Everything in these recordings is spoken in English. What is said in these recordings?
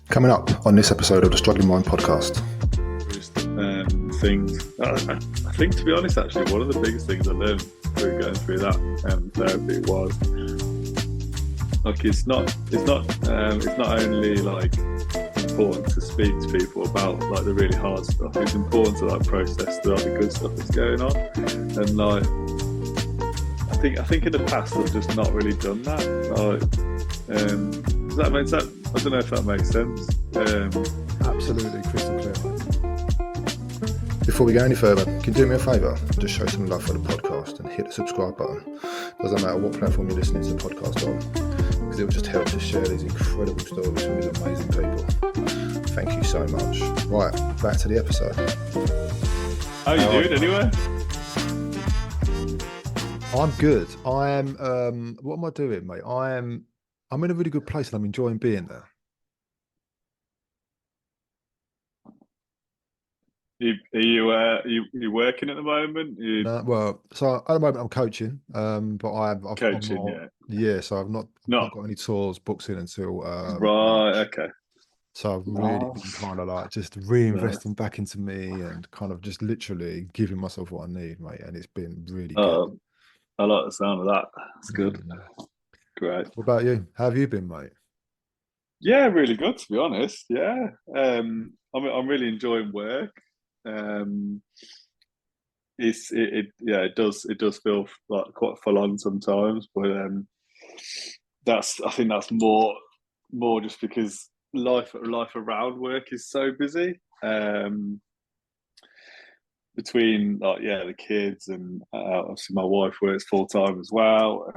Coming up on this episode of the Struggling Mind podcast. Things. I think, to be honest, actually, one of the biggest things I learned through going through that therapy was like it's not only like important to speak to people about like the really hard stuff. It's important to like process the good stuff that's going on, and like I think in the past I've just not really done that. Does that make sense? I don't know if that makes sense. Absolutely crystal clear. Before we go any further, can you do me a favour? Just show some love for the podcast and hit the subscribe button. Doesn't matter what platform you're listening to the podcast on, because it will just help to share these incredible stories from these amazing people. Thank you so much. Right, back to the episode. How you doing anyway? I'm good. I am. What am I doing, mate? I'm in a really good place and I'm enjoying being there. Are you working at the moment? No, well, so at the moment I'm coaching, but I've Coaching, I'm not, so I've not got any tours booked in until right. March. Okay. So I've really been kind of like just reinvesting back into me and kind of just literally giving myself what I need, mate. And it's been really good. I like the sound of that. It's good. Great. What about you? How have you been, mate? Yeah, really good, to be honest. Yeah. I'm really enjoying work. It does feel like quite full on sometimes, but I think that's more just because life around work is so busy. Between like the kids and obviously my wife works full time as well,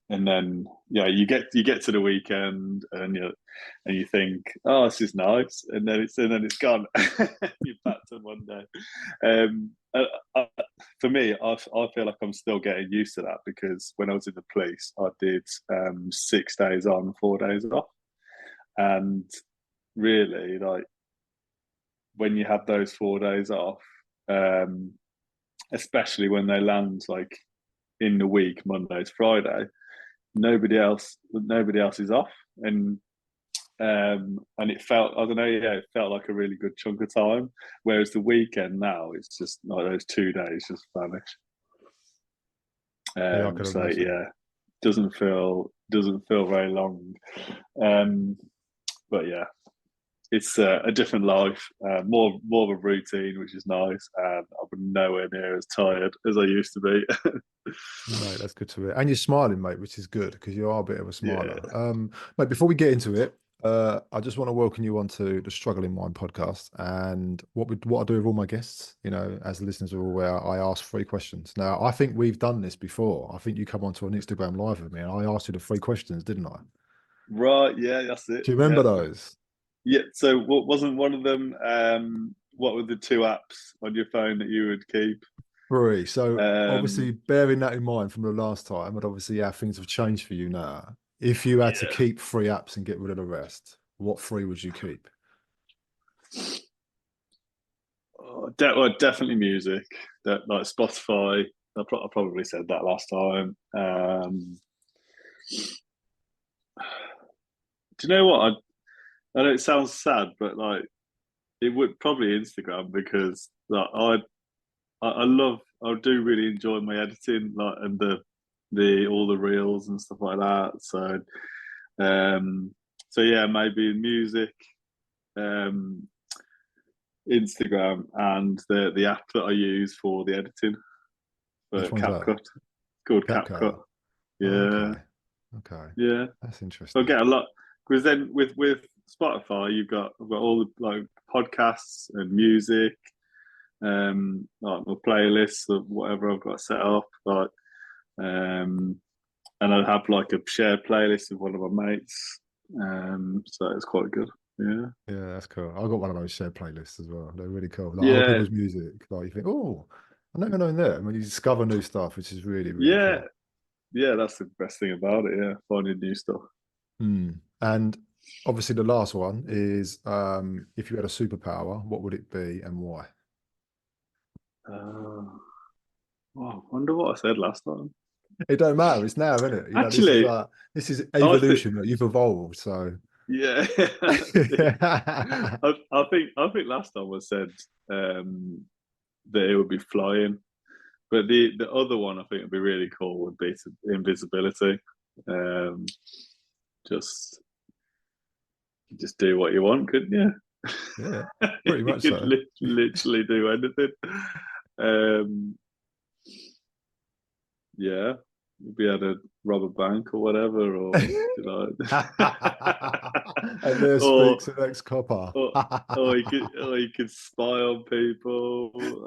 and then you get to the weekend and you think, oh, this is nice, and then it's gone. You're back to Monday. For me, I feel like I'm still getting used to that, because when I was in the police, I did 6 days on, 4 days off, and really, like, when you have those 4 days off, especially when they land like in the week, Monday to Friday, nobody else is off, and it felt, I don't know, it felt like a really good chunk of time. Whereas the weekend now, it's just like those 2 days just vanish. I can imagine. Doesn't feel very long. But yeah, it's a different life, more of a routine, which is nice, and I'm nowhere near as tired as I used to be. Mate, that's good to hear. And you're smiling, mate, which is good, because you are a bit of a smiler. Yeah. Mate, before we get into it, I just want to welcome you onto the Struggling Mind podcast. And what I do with all my guests, as the listeners are aware, I ask 3 questions. Now, I think we've done this before. I think you come onto an Instagram live with me, and I asked you the 3 questions, didn't I? Right. Yeah, that's it. Do you remember those? Yeah. So, what wasn't one of them? What were the 2 apps on your phone that you would keep? 3. So obviously bearing that in mind from the last time, and obviously how things have changed for you now, if you had to keep 3 apps and get rid of the rest, what 3 would you keep? Definitely music. Like Spotify. I probably said that last time. Do you know what? I know it sounds sad, but like it would probably Instagram, because like I do really enjoy my editing, like, and the all the reels and stuff like that. So yeah, maybe music, Instagram, and the app that I use for the editing, for Which one's that? CapCut. It's called CapCut. CapCut. Yeah. Okay. Yeah. That's interesting. I get a lot, because then with Spotify, I've got all the like podcasts and music, like my playlists of whatever I've got set up, like, and I have like a shared playlist with one of my mates, so it's quite good. Yeah, that's cool. I've got one of those shared playlists as well. They're really cool. Like other yeah, people's music. Like you think, oh, I never known that. I mean, you discover new stuff, which is really, really yeah, cool. yeah. That's the best thing about it. Yeah, finding new stuff. And obviously the last one is, if you had a superpower, what would it be and why? Oh, I wonder what I said last time. It don't matter. It's now, isn't it? Actually, this is evolution. You've evolved. So Yeah. I think last time I said that it would be flying, but the other one I think would be really cool would be invisibility. Um, just just do what you want, couldn't you? Yeah, pretty You much could so. literally do anything. Um, yeah, we had a rob a bank or whatever, or you know, And there or speaks an ex-copper. or or you could spy on people.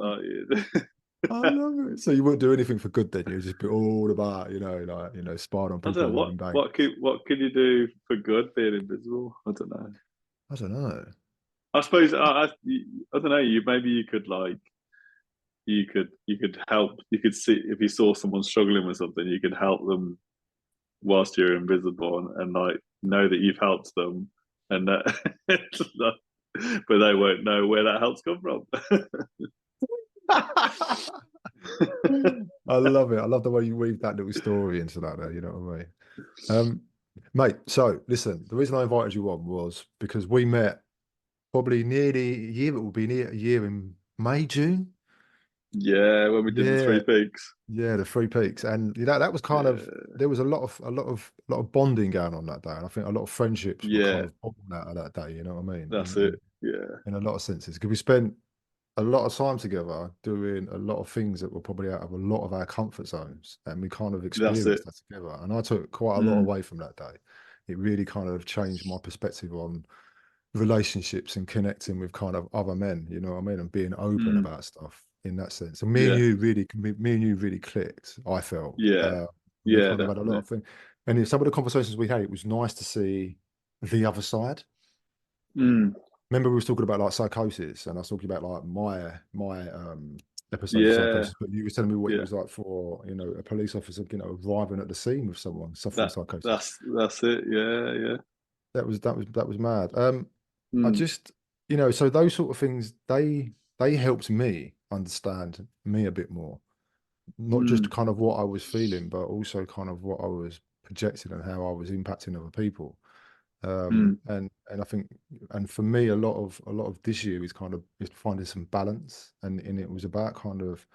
I love it. So you wouldn't do anything for good then? You'd just be all about, like, spying on I people don't and know robbing banks. what could you do for good being invisible? I don't know. I don't know. I suppose I don't know. Maybe you could you could help. You could see if you saw someone struggling with something, you could help them whilst you're invisible and like know that you've helped them, and that, but they won't know where that help's come from. I love it. I love the way you weave that little story into that there, you know what I mean? Um, Mate, so listen, the reason I invited you on was because we met probably nearly a year, it will be near a year in May, June. Yeah, when we did the Yeah, Three Peaks. yeah, the Three Peaks. And that was kind of Yeah, there was a lot of bonding going on that day. And I think a lot of friendships were kind yeah, of born out of that day, you know what I mean? that's it. Yeah, In a lot of senses. Because we spent a lot of time together doing a lot of things that were probably out of a lot of our comfort zones, and we kind of that's it. experienced that together. And I took quite a lot Mm, away from that day. It really kind of changed my perspective on relationships and connecting with kind of other men, you know what I mean, and being open mm, about stuff in that sense. And yeah, me and you really clicked, I felt. yeah, We yeah, kind of had a lot definitely. of things. And in some of the conversations we had, it was nice to see the other side. Mm, Remember we was talking about like psychosis, and I was talking about like my episode of yeah, psychosis, but you were telling me what it yeah. was like for, a police officer, arriving at the scene with someone suffering That psychosis. that's it. Yeah, yeah. That was mad. I Mm, just, so those sort of things, they helped me understand me a bit more, not just mm, kind of what I was feeling, but also kind of what I was projecting and how I was impacting other people. mm, And I think, and for me, a lot of this year is finding some balance, and it was about kind of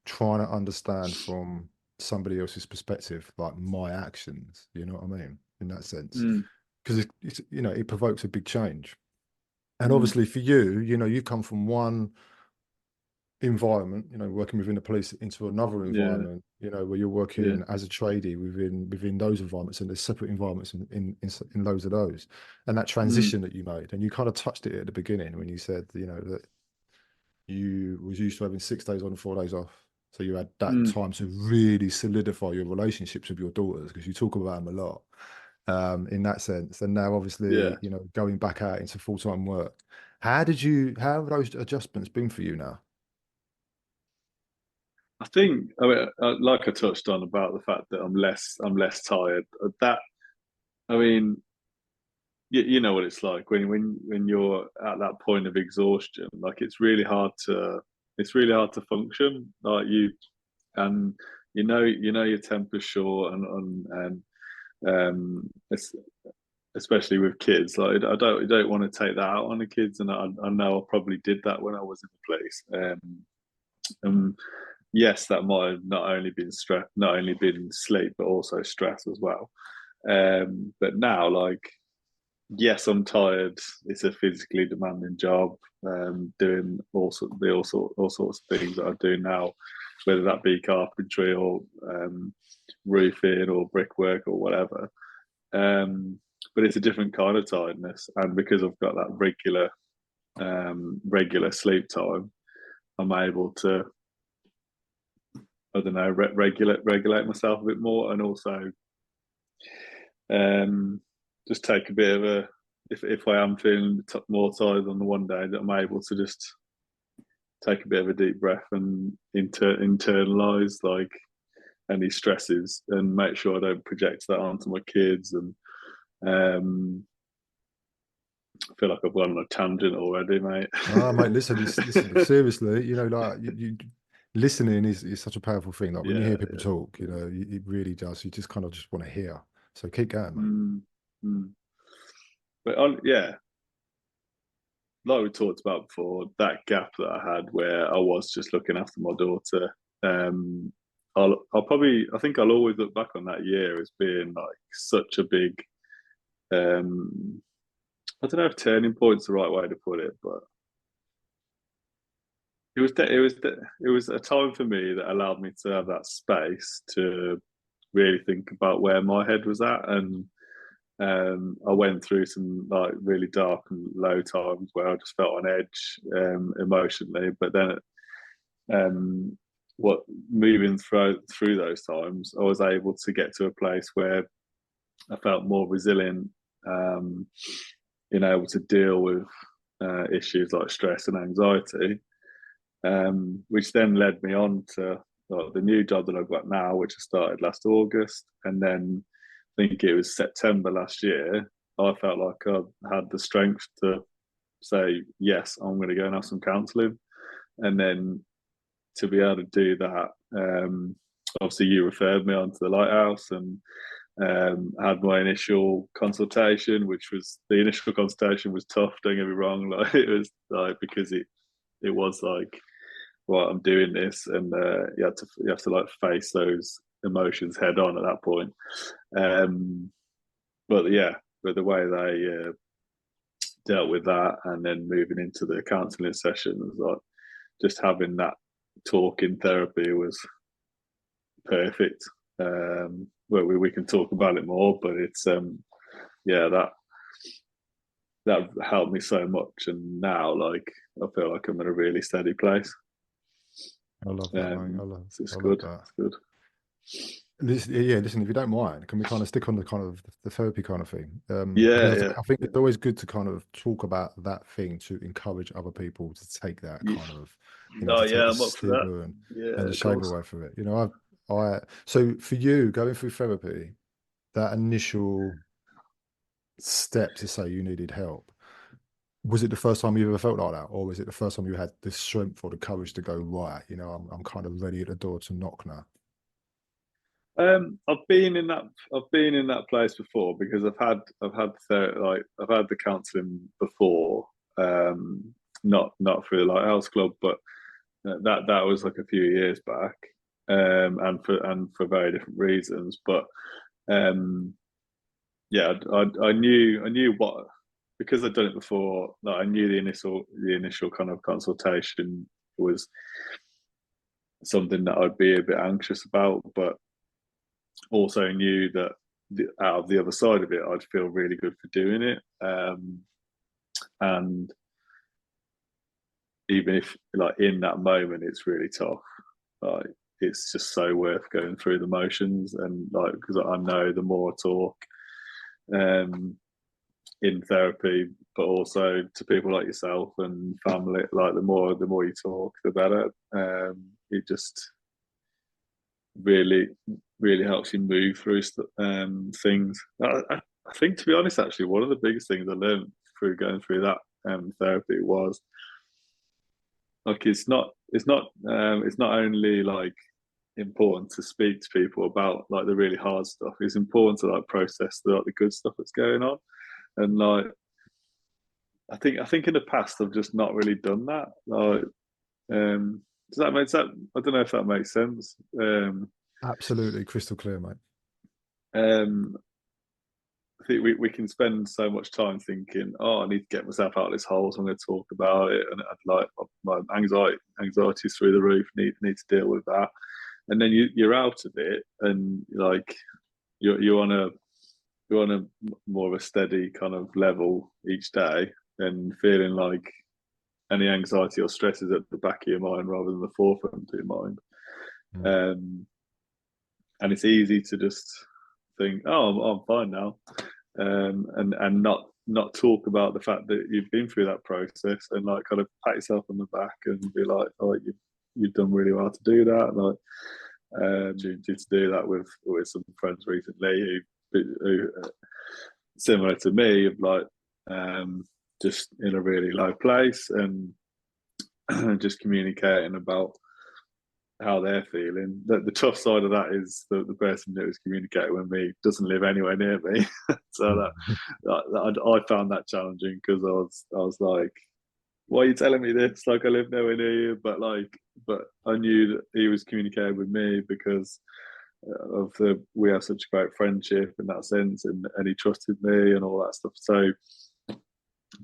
trying to understand from somebody else's perspective, like my actions, you know what I mean, in that sense, mm, because it provokes a big change. And mm, obviously for you, you've come from one environment, working within the police into another yeah, environment, where you're yeah. working as a tradie within those environments, and there's separate environments in loads of those. And that Mm, transition that you made, and you kind of touched it at the beginning when you said, that you was used to having 6 days on and 4 days off. So you had that mm, time to really solidify your relationships with your daughters, because you talk about them a lot, in that sense. And now yeah. obviously, going back out into full-time work. How have those adjustments been for you now? I think, I mean, like I touched on about the fact that I'm less tired. That, I mean, you know what it's like when you're at that point of exhaustion. Like it's really hard to function. Like and you know your temper's short, and it's, especially with kids. Like I don't want to take that out on the kids, and I know I probably did that when I was in the place. And yes, that might have not only been stress, not only been sleep, but also stress as well. But now, like, yes, I'm tired. It's a physically demanding job, doing all sorts of things that I do now, whether that be carpentry or roofing or brickwork or whatever. But it's a different kind of tiredness, and because I've got that regular sleep time, I'm able to, I don't know, regulate myself a bit more, and also um, just take a bit of a, if I am feeling more tired on the one day, that I'm able to just take a bit of a deep breath and internalize like any stresses, and make sure I don't project that onto my kids. And I feel like I've gone on a tangent already, mate. No, mate, listen, seriously, like listening is such a powerful thing. Like when you hear Yeah, people yeah. talk, it really does. You just kind of just want to hear. So keep going, mate. Mm, mm. but yeah, like we talked about before, that gap that I had where I was just looking after my daughter. I think I'll always look back on that year as being like such a big. I don't know if turning point's the right way to put it, but it was a time for me that allowed me to have that space to really think about where my head was at, and I went through some like really dark and low times where I just felt on edge emotionally. But then, what moving through those times, I was able to get to a place where I felt more resilient, able to deal with issues like stress and anxiety, which then led me on to the new job that I've got now, which I started last August. And then I think it was September last year, I felt like I had the strength to say, yes, I'm going to go and have some counselling. And then to be able to do that, obviously you referred me on to the Lighthouse, and had my initial consultation, which was the initial consultation was tough, don't get me wrong. Like it was like, because it was like, well, I'm doing this, and you have to like face those emotions head on at that point. But the way they dealt with that, and then moving into the counselling session, was like just having that talk in therapy was perfect. Where we can talk about it more, but it's that helped me so much, and now like I feel like I'm in a really steady place. I love that, mate. It's I good. love that. It's good. Listen, if you don't mind, can we kind of stick on the kind of the therapy kind of thing? Yeah, I think it's always good to kind of talk about that thing to encourage other people to take that kind of, Oh to take yeah, the I'm up for that. stigma Yeah, and the of shame course. away from it. So for you going through therapy, that initial step to say you needed help, was it the first time you ever felt like that, or was it the first time you had the strength or the courage to go, right, I'm kind of ready at the door to knock now? I've been in that place before, because I've had the counselling before, not through the Lighthouse Club, but that was like a few years back, and for very different reasons. But I knew what, because I'd done it before. Like, I knew the initial kind of consultation was something that I'd be a bit anxious about, but also knew that out of the other side of it, I'd feel really good for doing it. And even if like in that moment it's really tough, like it's just so worth going through the motions. And like, because I know the more I talk in therapy, but also to people like yourself and family, like the more you talk, the better. It just really helps you move through things. I think, to be honest, actually, one of the biggest things I learned through going through that therapy was like it's not only like important to speak to people about like the really hard stuff. It's important to like process the good stuff that's going on. And like I think in the past I've just not really done that. Like, does that make sense? I don't know if that makes sense. Absolutely crystal clear, mate. I think we can spend so much time thinking, oh, I need to get myself out of this hole, so I'm going to talk about it. And I'd like my anxiety's through the roof. Need to deal with that. And then you're out of it, and like you're on a more of a steady kind of level each day, and feeling like any anxiety or stress is at the back of your mind rather than the forefront of your mind. And it's easy to just think, oh, I'm fine now, and not talk about the fact that you've been through that process, and like kind of pat yourself on the back and be like, oh, you've done really well to do that. And like, due to do that with some friends recently who similar to me, of like just in a really low place, and just communicating about how they're feeling. The tough side of that is the person that was communicating with me doesn't live anywhere near me, so I found that challenging because I was like, why are you telling me this? Like, I live nowhere near you, but I knew that he was communicating with me because we have such a great friendship in that sense, and he trusted me and all that stuff. So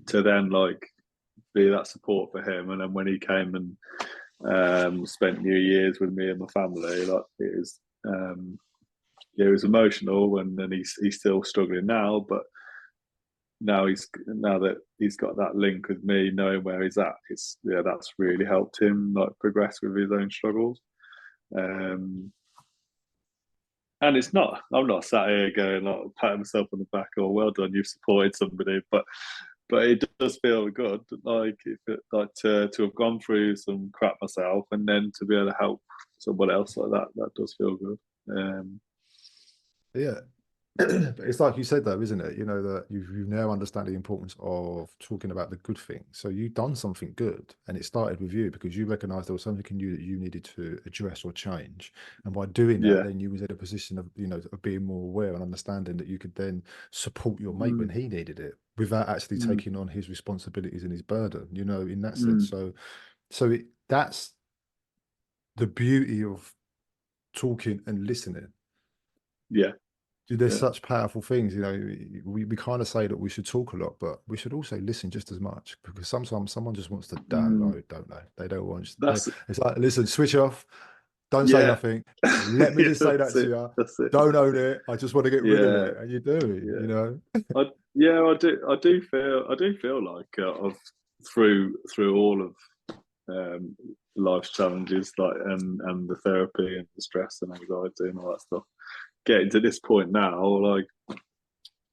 to then like be that support for him, and then when he came and spent New Year's with me and my family, like it was emotional, and then he's still struggling now, but now that he's got that link with me, knowing where he's at, that's really helped him like progress with his own struggles. And I'm not sat here going like patting myself on the back or well done, you've supported somebody, but it does feel good, like to have gone through some crap myself and then to be able to help someone else like that does feel good. Yeah. But it's like you said, though, isn't it? You know, that you now understand the importance of talking about the good things. So you've done something good, and it started with you because you recognized there was something in you that you needed to address or change. And by doing that, Yeah. then you was in a position of, of being more aware and understanding that you could then support your mate when Mm, he needed it without actually mm, taking on his responsibilities and his burden, in that sense. mm, So that's the beauty of talking and listening. yeah. There's Yeah. such powerful things, we kind of say that we should talk a lot, but we should also listen just as much because sometimes someone just wants to Mm, download, don't they? They don't want, that's it's like, listen, switch off, don't say yeah. nothing. Let me Yeah, just say that that's to it. you. That's it. Don't own it. I just want to get rid of Yeah. it. And you do it, Yeah. you know? I do feel like I've through all of life's challenges, like and the therapy and the stress and anxiety and all that stuff. Getting to this point now, like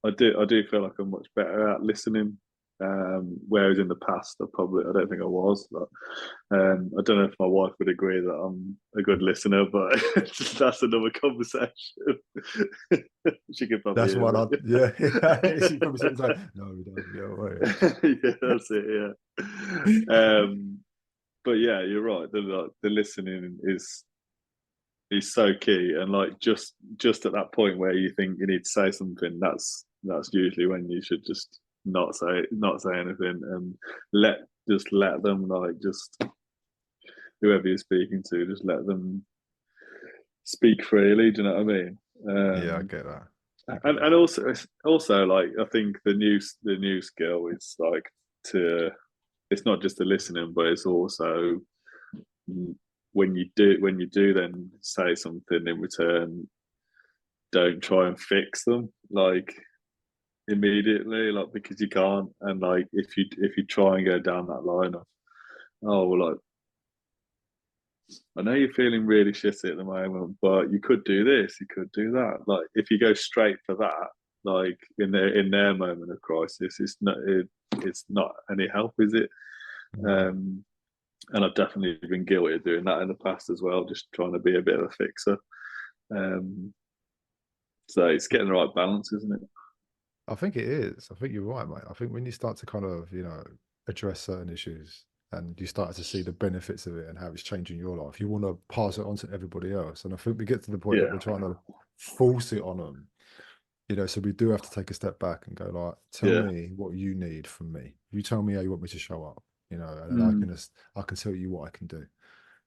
I do feel like I'm much better at listening. Whereas in the past, I don't think I was. But, I don't know if my wife would agree that I'm a good listener, but that's another conversation. She could probably That's hear what me. yeah. She probably said, like, no, we don't, yeah, wait. Yeah, that's it. Yeah. But yeah, you're right. The listening is so key, and like just at that point where you think you need to say something, that's usually when you should just not say anything and let them, like, just whoever you're speaking to, just let them speak freely. Do you know what I mean? Yeah, I get that. I get And that. also like I think the new skill is like to it's not just the listening, but it's also when you do then say something in return, don't try and fix them like immediately, like, because you can't. And like if you try and go down that line of, oh well, like, I know you're feeling really shitty at the moment, but you could do this, you could do that. Like if you go straight for that, like in their moment of crisis, it's not any help, is it? No. Um, and I've definitely been guilty of doing that in the past as well, just trying to be a bit of a fixer. Um, so it's getting the right balance, isn't it? I think it is. I think you're right, mate. I think when you start to kind of, address certain issues and you start to see the benefits of it and how it's changing your life, you want to pass it on to everybody else. And I think we get to the point that Yeah, we're trying to force it on them, so we do have to take a step back and go like, tell yeah. me what you need from me. You tell me how you want me to show up, and then Mm, I can tell you what I can do.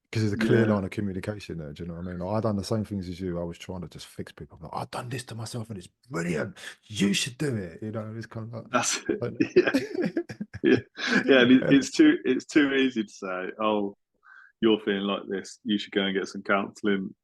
Because there's a clear yeah, line of communication there. Do you know what I mean? Like, I done the same things as you. I was trying to just fix people. I'm like, I've done this to myself and it's brilliant. You should do it. It's kind of that's it. like, Yeah, yeah, yeah. And and it's too easy to say, oh, you're feeling like this, you should go and get some counselling.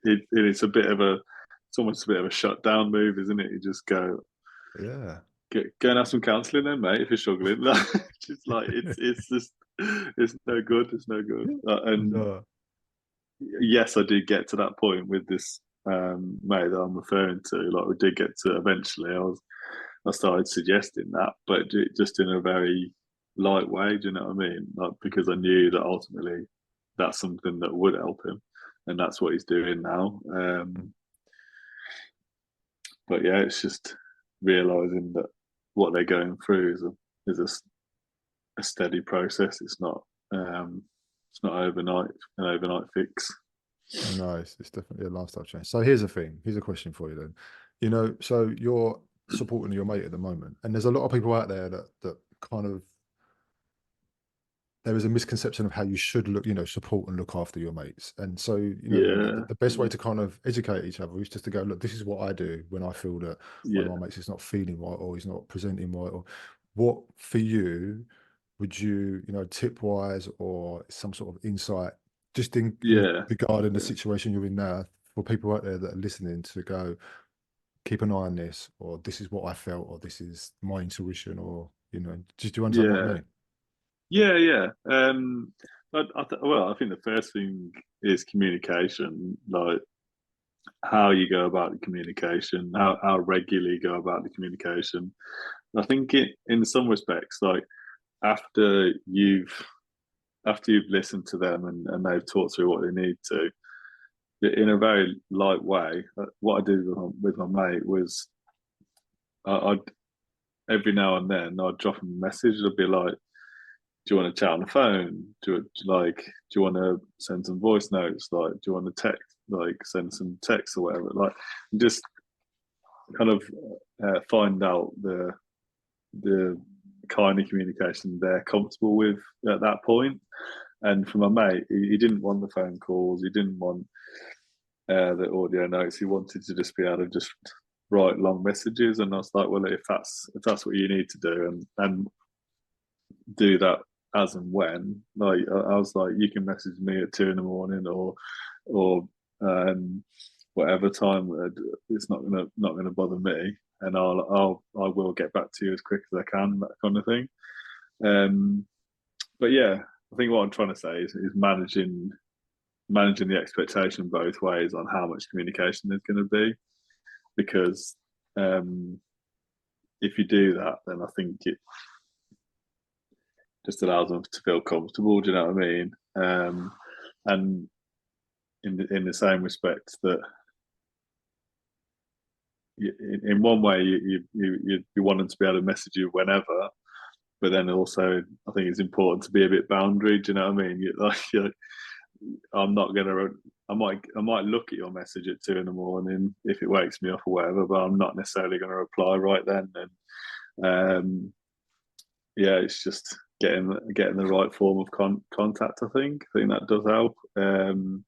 It's a bit of a, it's almost a bit of a shutdown move, isn't it? You just yeah, go and have some counselling then, mate, if you're struggling. Like, just like it's just it's no good. It's no good. And no, yes, I did get to that point with this mate that I'm referring to. Like, we did get to eventually. I started suggesting that, but just in a very light way. Do you know what I mean? Like, because I knew that ultimately that's something that would help him, and that's what he's doing now. But yeah, it's just realizing that what they're going through is a steady process. It's not. It's not an overnight fix. No, it's definitely a lifestyle change. So here's the thing. Here's a question for you then. So you're supporting your mate at the moment, and there's a lot of people out there that kind of there is a misconception of how you should look, support and look after your mates. And so, Yeah, the best way to kind of educate each other is just to go, look, this is what I do when I feel that one of yeah, my mates is not feeling right or he's not presenting right. Or what for you would you, tip wise or some sort of insight just in yeah, regarding the yeah, situation you're in now for people out there that are listening to go, keep an eye on this, or this is what I felt, or this is my intuition, or, just do you understand what I yeah, mean? yeah, yeah. Well, I think the first thing is communication, like how you go about the communication, how regularly you go about the communication. I think in some respects, like after you've listened to them and they've talked through what they need to, in a very light way. What I did with my mate was I'd every now and then I'd drop him a message. I'd be like, "Do you want to chat on the phone? Do you want to send some voice notes? Like, do you want to text? Like, send some text or whatever? Like, just kind of find out the kind of communication they're comfortable with at that point." And for my mate, he didn't want the phone calls. He didn't want the audio notes. He wanted to just be able to just write long messages. And I was like, well, if that's what you need to do, and do that as and when. Like I was like, you can message me at 2 in the morning or whatever time. It's not gonna bother me, and I will get back to you as quick as I can. That kind of thing. Um, but yeah, I think what I'm trying to say is managing the expectation both ways on how much communication there's going to be, because um, if you do that, then I think it just allows them to feel comfortable. Do you know what I mean? And in the same respect that in one way you want them to be able to message you whenever, but then also I think it's important to be a bit boundary. Do you know what I mean? I'm not gonna. I might look at your message at 2 in the morning if it wakes me up or whatever, but I'm not necessarily going to reply right then. And yeah, it's just getting the right form of contact. I think that does help. And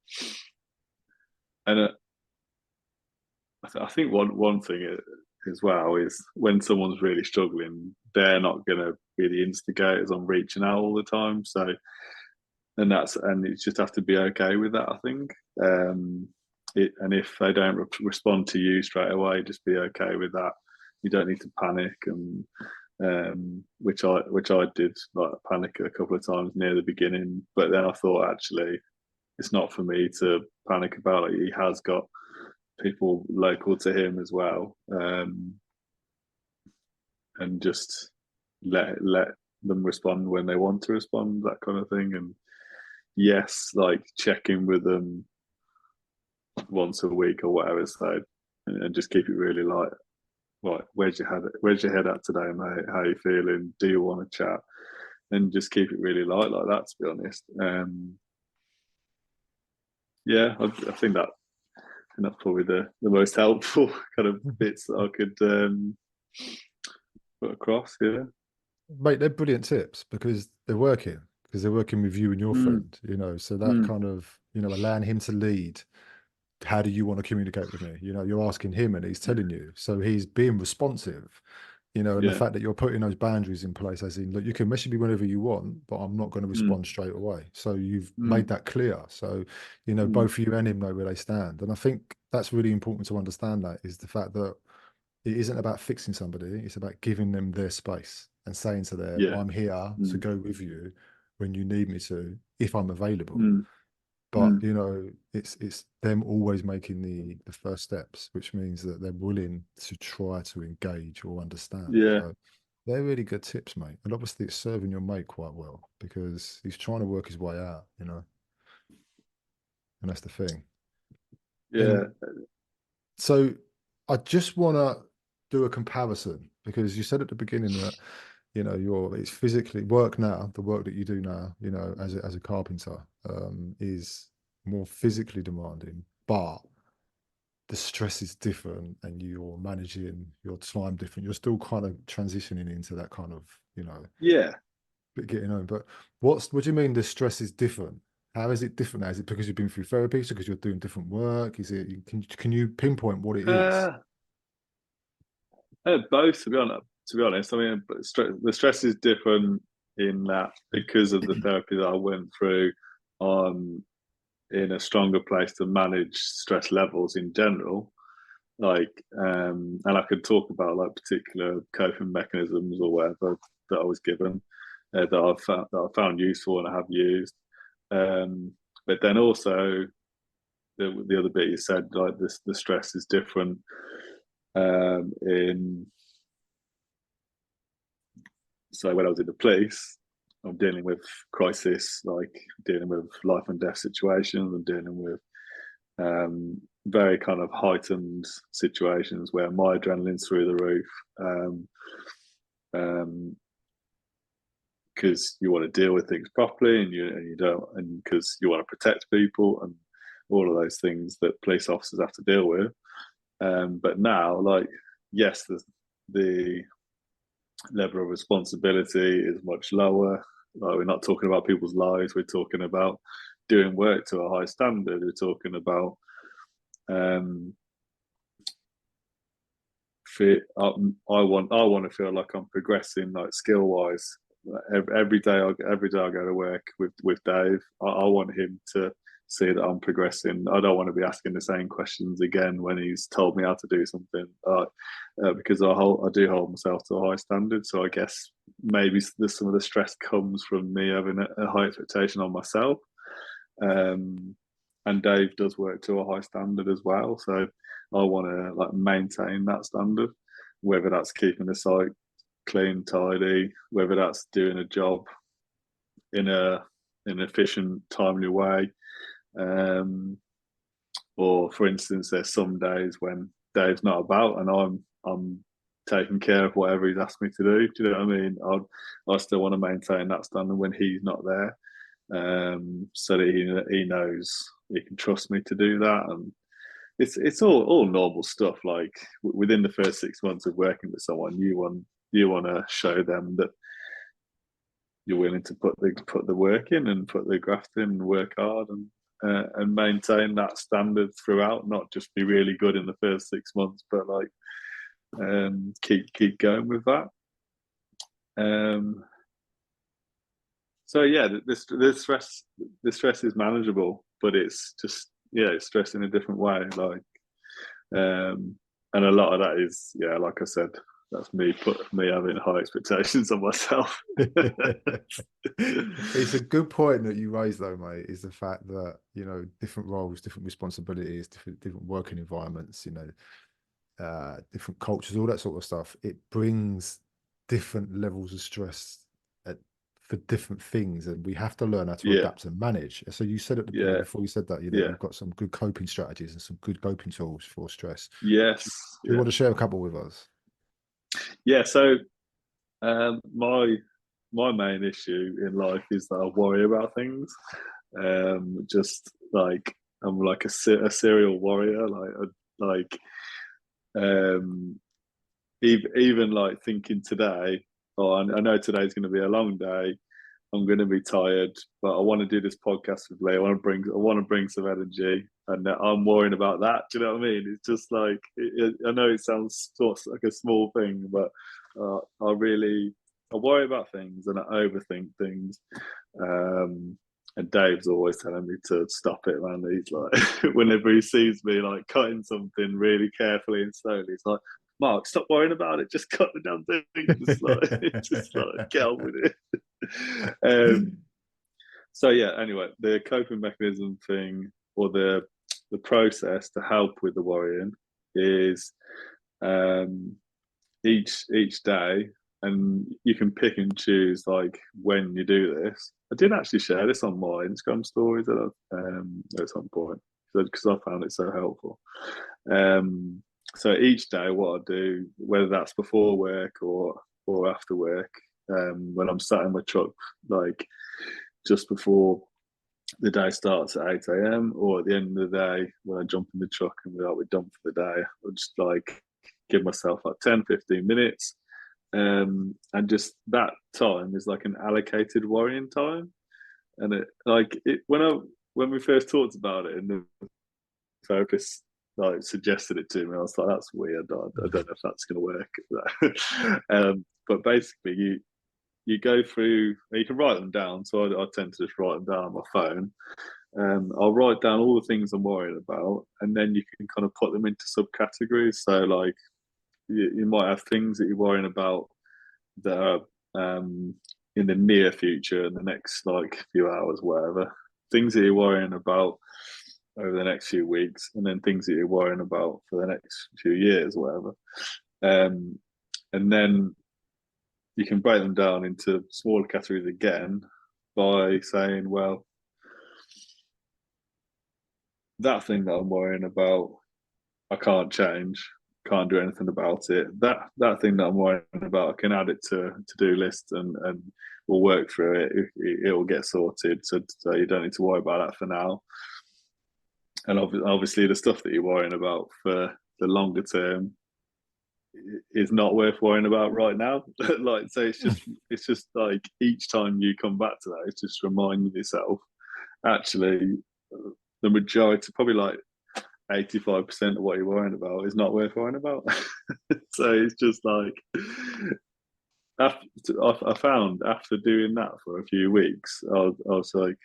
I think one thing as well is when someone's really struggling, they're not going to be the instigators on reaching out all the time. So and you just have to be okay with that. I think. And if they don't respond to you straight away, just be okay with that. You don't need to panic, and which I did, like panic a couple of times near the beginning. But then I thought actually it's not for me to panic about it. He has got people local to him as well, and just let them respond when they want to respond, that kind of thing. And yes, like check in with them once a week or whatever, so and just keep it really light. Right, where's your head at today, mate? How are you feeling? Do you want to chat? And just keep it really light like that, to be honest. Yeah, I think that's probably the most helpful kind of bits that I could put across. Yeah. Mate, they're brilliant tips because they're working with you and your Mm, friend, so that mm, kind of, allowing him to lead. How do you want to communicate with me? You're asking him and he's telling you. So he's being responsive, and the yeah. fact that you're putting those boundaries in place, as in, look, you can message me whenever you want, but I'm not going to Mm, respond straight away. So you've made mm, that clear. So, mm, both you and him know where they stand. And I think that's really important to understand, that is the fact that it isn't about fixing somebody, it's about giving them their space and saying to them, yeah. I'm here to Mm, go with you when you need me to, if I'm available. mm, But mm, it's them always making the first steps, which means that they're willing to try to engage or understand. yeah. So they're really good tips, mate. And obviously it's serving your mate quite well because he's trying to work his way out, and that's the thing. Yeah. And so I just want to do a comparison because you said at the beginning that it's physically work now. The work that you do now, as a carpenter, is more physically demanding, but the stress is different, and you're managing your time different. You're still kind of transitioning into that kind of, Yeah. getting home. But what do you mean the stress is different? How is it different now? Is it because you've been through therapy? So because you're doing different work? Is it, can you pinpoint what it is? Uh, both, to be honest. I mean, the stress is different in that because of the therapy that I went through. I'm in a stronger place to manage stress levels in general. And I could talk about like particular coping mechanisms or whatever that I was given that I found useful and I have used. But then also the other bit you said, like this, the stress is different in. So when I was in the police, I'm dealing with crisis, like dealing with life and death situations. I'm dealing with very kind of heightened situations where my adrenaline's through the roof. Because you want to deal with things properly, and you don't, and because you want to protect people, and all of those things that police officers have to deal with. But now, like, yes, the level of responsibility is much lower. Like, we're not talking about people's lives. We're talking about doing work to a high standard. We're talking about I want to feel like I'm progressing, like skill wise. Every day I go to work with Dave. I want him to see that I'm progressing. I don't want to be asking the same questions again when he's told me how to do something, because I do hold myself to a high standard. So I guess maybe some of the stress comes from me having a high expectation on myself. And Dave does work to a high standard as well. So I want to like maintain that standard, whether that's keeping the site clean, tidy, whether that's doing a job in an efficient, timely way. Or for instance, there's some days when Dave's not about and I'm taking care of whatever he's asked me to do. Do you know what I mean? I still want to maintain that standard when he's not there, so that he knows he can trust me to do that. And it's all normal stuff. Like within the first 6 months of working with someone, you want to show them that you're willing to put the work in and put the graft in and work hard and maintain that standard throughout. Not just be really good in the first 6 months, but like keep going with that. So yeah, the stress is manageable, but it's just it's stress in a different way. Like, and a lot of that is like I said, that's me having high expectations of myself. It's a good point that you raised, though, mate. Is the fact that different roles, different responsibilities, different working environments, different cultures, all that sort of stuff. It brings different levels of stress for different things, and we have to learn how to adapt and manage. So you said at the before you said that you've got some good coping strategies and some good coping tools for stress. Yes. Do you want to share a couple with us? Yeah. So my main issue in life is that I worry about things. Just like I'm like a serial warrior. Even like thinking today, I know today's going to be a long day. I'm going to be tired, but I want to do this podcast with Lee. I want to bring some energy, and I'm worrying about that. Do you know what I mean? It's just like I know it sounds sort of like a small thing, but I worry about things and I overthink things. And Dave's always telling me to stop it, man. He's like, whenever he sees me like cutting something really carefully and slowly, he's like, Mark, stop worrying about it. Just cut the damn thing. Just like get on with it. So yeah. Anyway, the coping mechanism thing, or the process to help with the worrying, is each day, and you can pick and choose like when you do this. I did actually share this on my Instagram stories at some point because I found it so helpful. So each day, what I do, whether that's before work or after work, when I'm sat in my truck, like just before the day starts at 8 a.m. or at the end of the day when I jump in the truck and we're done for the day. I'll just like give myself like 10-15 minutes. And just that time is like an allocated worrying time. And when we first talked about it and the therapist like suggested it to me, I was like, that's weird. I don't know if that's going to work. But basically, you go through, you can write them down. So I tend to just write them down on my phone. I'll write down all the things I'm worried about, and then you can kind of put them into subcategories. So like you might have things that you're worrying about that are in the near future, in the next like few hours, whatever. Things that you're worrying about over the next few weeks, and then things that you're worrying about for the next few years, whatever. And then you can break them down into smaller categories again by saying, well, that thing that I'm worrying about, I can't change, can't do anything about it. That thing that I'm worrying about, I can add it to to-do list and we'll work through it. It will get sorted. So you don't need to worry about that for now. And obviously the stuff that you're worrying about for the longer term is not worth worrying about right now. Like, so it's just like each time you come back to that, it's just reminding yourself, actually, the majority, probably like 85% of what you're worrying about is not worth worrying about. So it's just like, I found after doing that for a few weeks, I was like,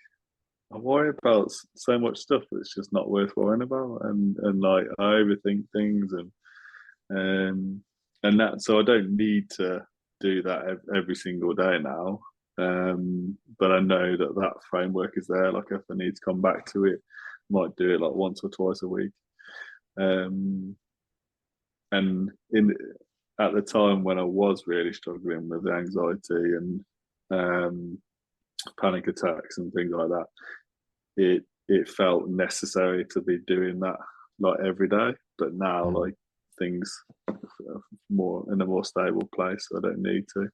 I worry about so much stuff that's just not worth worrying about, and like I overthink things, and that, so I don't need to do that every single day now. But I know that framework is there. Like if I need to come back to it, I might do it like once or twice a week. And at the time when I was really struggling with anxiety and panic attacks and things like that, it felt necessary to be doing that like every day. But now, like things are more in a more stable place, so I don't need to.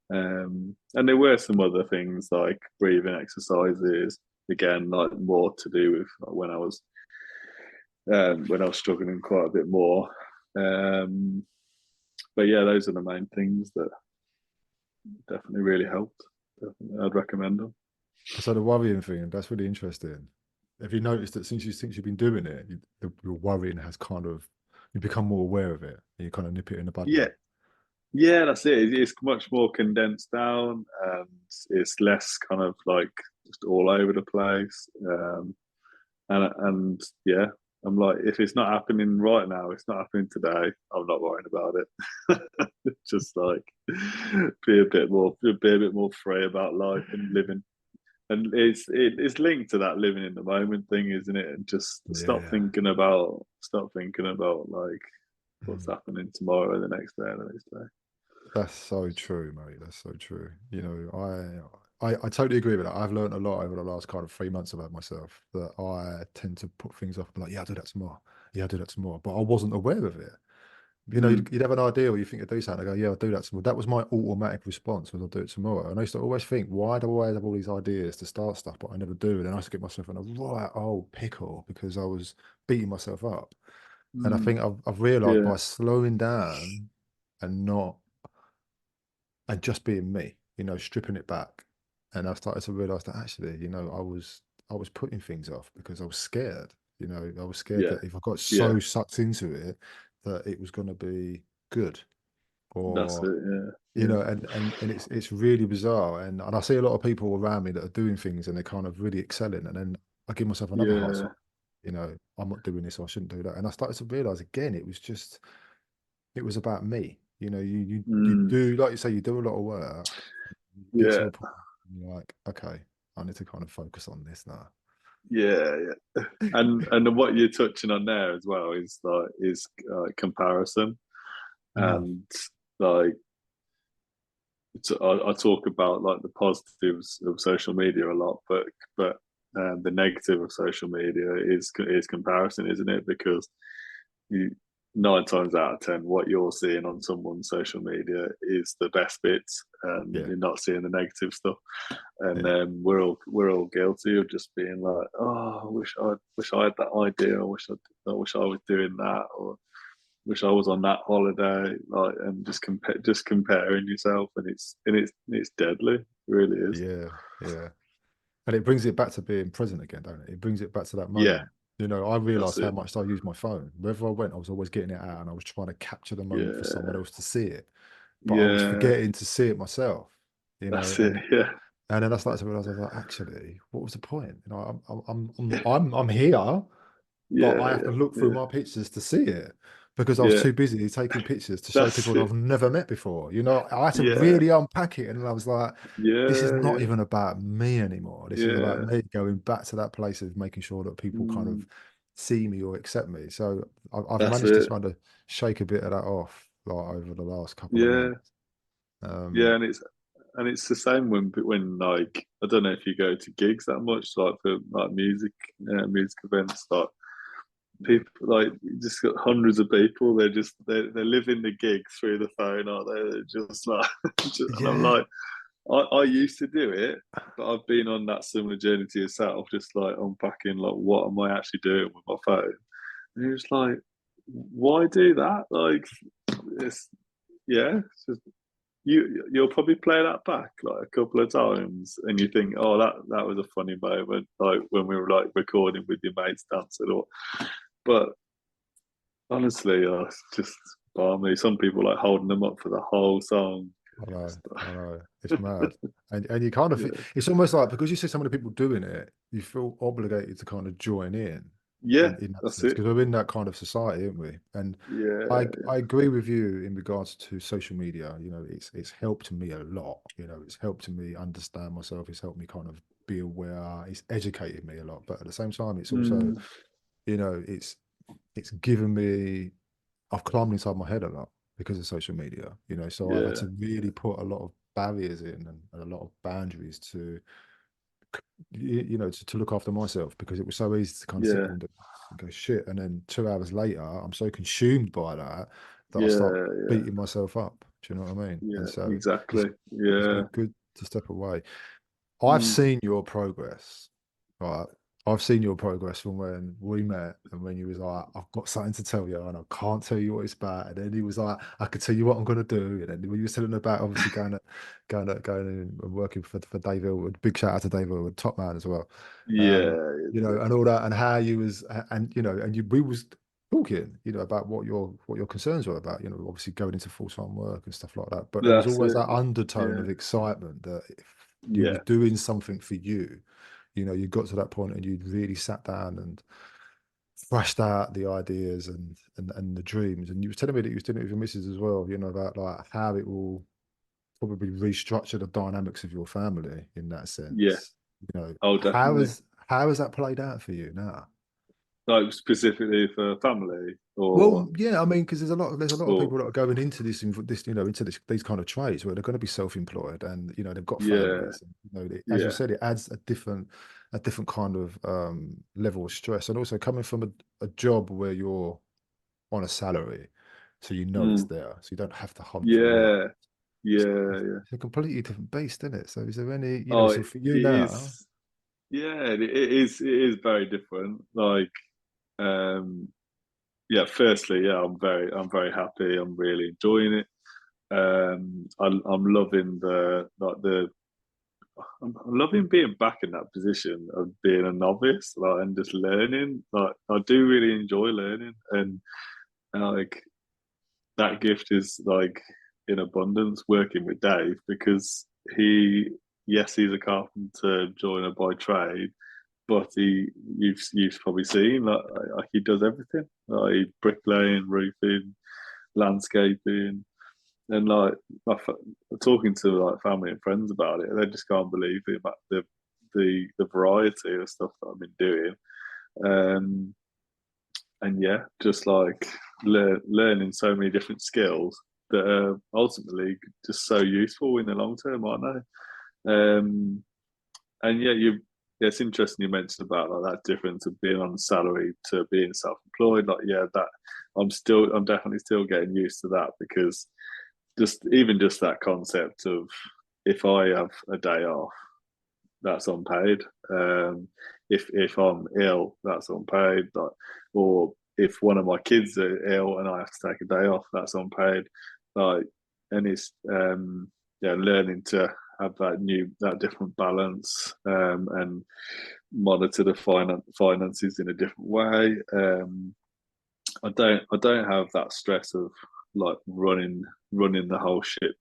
And there were some other things like breathing exercises, again, like more to do with like, when I was struggling quite a bit more. But yeah, those are the main things that definitely really helped. Definitely, I'd recommend them. So the worrying thing, that's really interesting. Have you noticed that since you've been doing it, your worrying has kind of, you become more aware of it and you kind of nip it in the bud? Yeah, yeah, that's it. It's much more condensed down, and it's less kind of like just all over the place. And yeah, I'm like, if it's not happening right now, it's not happening today. I'm not worrying about it. Just like be a bit more free about life and living. And it's linked to that living in the moment thing, isn't it? And just stop Yeah. thinking about like what's happening tomorrow, and the next day, and the next day. That's so true, mate. That's so true. You know, I totally agree with that. I've learned a lot over the last kind of 3 months about myself that I tend to put things off. Like, yeah, I'll do that tomorrow. Yeah, I'll do that tomorrow. But I wasn't aware of it. You know, Mm, you'd have an idea or you think to do something. I go, yeah, I'll do that tomorrow. That was my automatic response was I'll do it tomorrow. And I used to always think, why do I always have all these ideas to start stuff, but I never do? And then I used to get myself in a right old pickle because I was beating myself up. And I mm, think I've realized yeah, by slowing down and not and just being me, you know, stripping it back. And I started to realize that actually, you know, I was putting things off because I was scared. You know, I was scared yeah, that if I got yeah. so sucked into it, that it was going to be good, That's or it. Yeah, you yeah, know, and it's really bizarre. And I see a lot of people around me that are doing things and they're kind of really excelling, and then I give myself another hard yeah. time. You know, I'm not doing this, so I shouldn't do that. And I started to realize again, it was about me. You know, you Mm, do, like you say, you do a lot of work. You get to yeah, a point and you're like, okay, I need to kind of focus on this now. yeah, yeah. And what you're touching on there as well is comparison, Mm, and like I talk about like the positives of social media a lot, but the negative of social media is comparison, isn't it? Because you nine times out of ten, what you're seeing on someone's social media is the best bits, and Yeah, you're not seeing the negative stuff. And yeah, we're all guilty of just being like, oh, I wish I had that idea. I wish I was doing that, or wish I was on that holiday. Like, and just comparing yourself, and it's deadly. It really is. yeah, yeah. And it brings it back to being present again, don't it? It brings it back to that Yeah, moment. You know, I that's realized how it. much I used my phone. Wherever I went, I was always getting it out and I was trying to capture the moment for someone Yeah, else to see it. But I was yeah, forgetting to see it myself, you know, that's it. Yeah, and then I started to realize I was like, actually, what was the point? You know, I'm here, but I yeah, have to look through yeah, my pictures to see it because I was yeah. too busy taking pictures to show That's people that it. I've never met before. You know, I had to Yeah, really unpack it, and I was like, this is yeah, not yeah, even about me anymore. This is about yeah. me going back to that place of making sure that people kind Mm, of see me or accept me. So I've that's managed to it. kind of shake a bit of that off like over the last couple of Yeah, months. yeah, Um, and it's the same when like I don't know if you go to gigs that much, like for like music events, like people like you just got hundreds of people. They're living the gig through the phone, aren't they? They're just like, and I'm yeah, like, I used to do it, but I've been on that similar journey to yourself, just like unpacking like what am I actually doing with my phone? And you're just like, why do that? Like, it's yeah, it's just, you'll probably play that back like a couple of times, and you think, oh, that was a funny moment, like when we were like recording with your mates dancing, or but honestly, it's just balmy. Some people like holding them up for the whole song. I know, Just, I know. It's mad. And you kind of it's almost like because you see so many people doing it, you feel obligated to kind of join yeah, in that that's sense, it. because we're in that kind of society, aren't we? And Yeah, I agree with you in regards to social media. You know, it's helped me a lot. You know, it's helped me understand myself. It's helped me kind of be aware. It's educated me a lot. But at the same time, it's also, mm, you know, it's given me I've climbed inside my head a lot because of social media, you know. So I've had yeah, to really put a lot of barriers in and a lot of boundaries to, you know, to look after myself because it was so easy to kind of sit yeah, there and go shit. And then 2 hours later, I'm so consumed by that that I start yeah, yeah, beating myself up. Do you know what I mean? And yeah, so it's exactly. it's Yeah, been good to step away. I've mm, seen your progress, right? I've seen your progress from when we met and when you was like, I've got something to tell you and I can't tell you what it's about. And then he was like, I can tell you what I'm gonna do. And then when you were telling about obviously going in and working for Dave Ilwood, big shout out to Dave Ilwood, top man as well. yeah, You know, and all that and how you was and you know, and you we was talking, you know, about what your concerns were about, you know, obviously going into full-time work and stuff like that. But there was that's always it. that undertone Yeah, of excitement that if you was yeah, doing something for you, you know, you got to that point and you'd really sat down and thrashed out the ideas and the dreams. And you was telling me that you was doing it with your missus as well, you know, about like how it will probably restructure the dynamics of your family in that yeah. sense. You know, Oh, definitely. how has that played out for you now? Like specifically for family, Well, yeah, I mean, because there's a lot of or people that are going into this, you know, into these kind of trades where they're going to be self-employed and you know they've got yeah, families. And, you know, as you yeah, said, it adds a different kind of level of stress, and also coming from a job where you're on a salary, so you know it's mm, there, so you don't have to hunt for work. yeah, yeah, yeah. It's a completely different beast, isn't it? So is there any, you know, Oh, so it for you now, is. Yeah, it is. It is very different. Like, um, yeah. Firstly, yeah, I'm very happy. I'm really enjoying it. I'm loving the like the. I'm loving being back in that position of being a novice, like, and just learning. Like, I do really enjoy learning, and like that gift is like in abundance working with Dave because he, yes, he's a carpenter joiner by trade, but you've probably seen like he does everything, like bricklaying, roofing, landscaping, and like talking to like family and friends about it, they just can't believe the variety of stuff that I've been doing. Um, and yeah, just like learning so many different skills that are ultimately just so useful in the long term, aren't they? And yeah, yeah, it's interesting you mentioned about like that difference of being on salary to being self-employed. Like, yeah, that I'm definitely still getting used to that, because just that concept of, if I have a day off, that's unpaid. If I'm ill, that's unpaid. Like, or if one of my kids are ill and I have to take a day off, that's unpaid. Like, and it's yeah, learning to have that different balance, and monitor the finances in a different way. I don't have that stress of like running the whole ship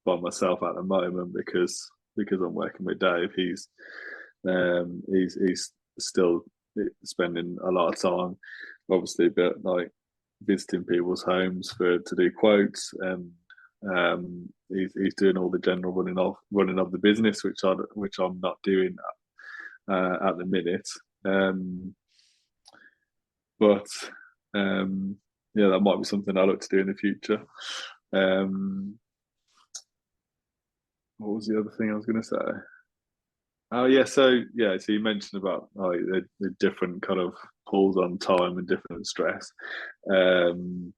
by myself at the moment, because I'm working with Dave. He's still spending a lot of time, obviously, but like visiting people's homes to do quotes, and he's doing all the general running of the business, which I'm not doing at the minute. But yeah, that might be something I look to do in the future. Um, what was the other thing I was going to say? Oh yeah, so you mentioned about like the different kind of pulls on time and different stress. Um,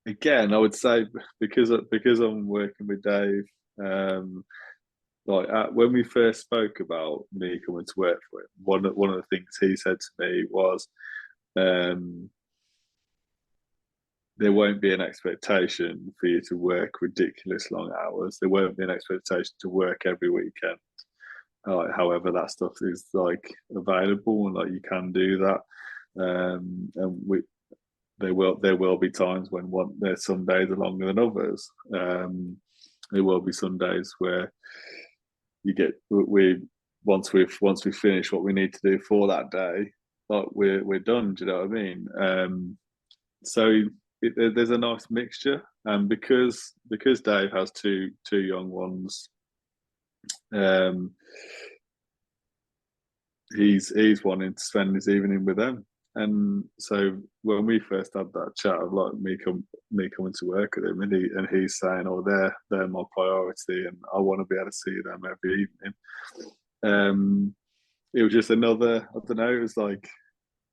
Again, I would say, because I'm working with Dave, when we first spoke about me coming to work for him, one of the things he said to me was, um, there won't be an expectation for you to work ridiculous long hours. There won't be an expectation to work every weekend. However, that stuff is like available, and like you can do that. And there will be times when there's some days are longer than others. There will be some days where we once we finish what we need to do for that day, like we're done. Do you know what I mean? So there's a nice mixture, and because Dave has two young ones, he's wanting to spend his evening with them. And so when we first had that chat of like me coming to work with him, and he's saying, "Oh, they're my priority, and I want to be able to see them every evening." It was just another, I don't know, it was like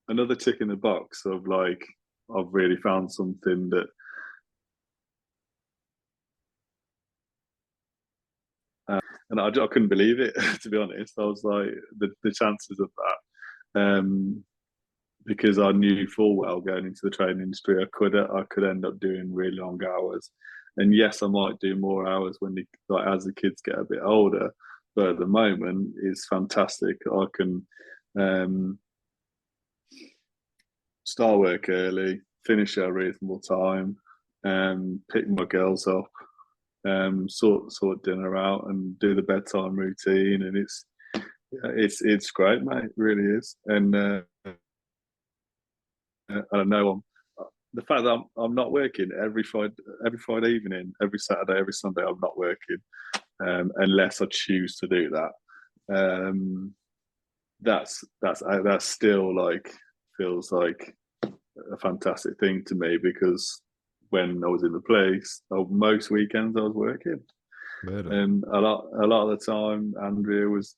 another tick in the box of like, I've really found something that and I couldn't believe it, to be honest. I was like, the chances of that, because I knew full well going into the training industry, I could end up doing really long hours. And yes, I might do more hours as the kids get a bit older, but at the moment it's fantastic. I can start work early, finish at a reasonable time, pick my girls up, sort dinner out, and do the bedtime routine, and it's great, mate. It really is. And I don't know. The fact that I'm not working every Friday evening, every Saturday, every Sunday, I'm not working, unless I choose to do that. That's still like feels like a fantastic thing to me, because when I was in the police, most weekends I was working. Really? And a lot of the time, Andrea was